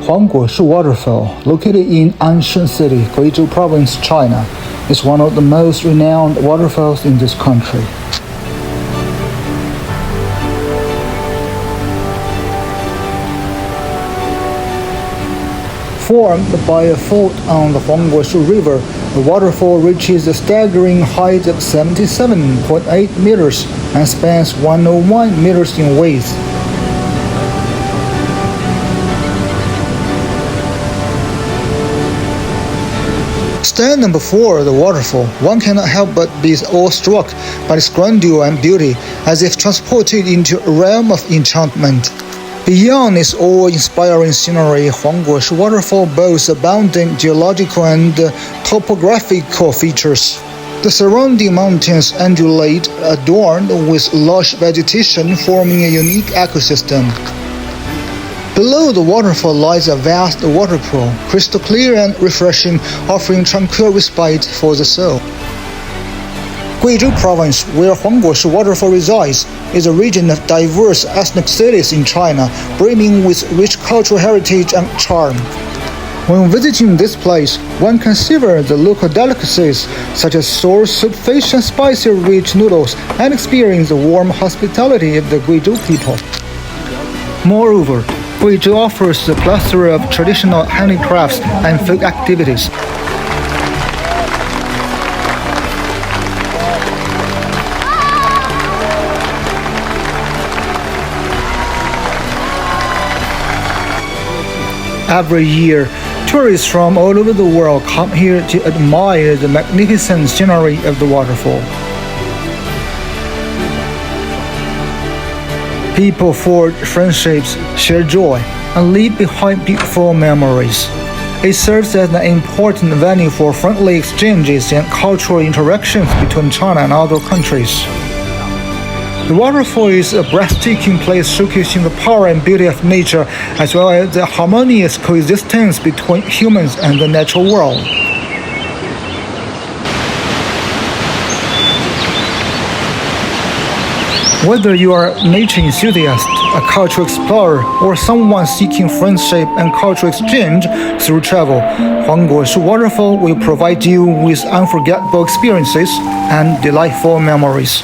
Huangguoshu Waterfall, located in ancient city Guizhou Province, China, is one of the most renowned waterfalls in this country. Formed by a fault on the Huangguoshu River, the waterfall reaches a staggering height of 77.8 meters and spans 101 meters in width. Standing before the waterfall, one cannot help but be awestruck by its grandeur and beauty, as if transported into a realm of enchantment. Beyond its awe-inspiring scenery, Huangguoshu Waterfall boasts abundant geological and topographical features. The surrounding mountains undulate, adorned with lush vegetation, forming a unique ecosystem. Below the waterfall lies a vast water pool, crystal clear and refreshing, offering tranquil respite for the soul. Guizhou Province, where Huangguoshu Waterfall resides, is a region of diverse ethnic cities in China, brimming with rich cultural heritage and charm. When visiting this place, one can savor the local delicacies such as sour soup fish and spicy-rich noodles, and experience the warm hospitality of the Guizhou people. Moreover, Guizhou offers a plethora of traditional handicrafts and folk activities. Every year, tourists from all over the world come here to admire the magnificent scenery of the waterfall. People forge friendships, share joy, and leave behind beautiful memories. It serves as an important venue for friendly exchanges and cultural interactions between China and other countries. The waterfall is a breathtaking place showcasing the power and beauty of nature, as well as the harmonious coexistence between humans and the natural world. Whether you are a nature enthusiast, a cultural explorer, or someone seeking friendship and cultural exchange through travel, Huangguoshu Waterfall will provide you with unforgettable experiences and delightful memories.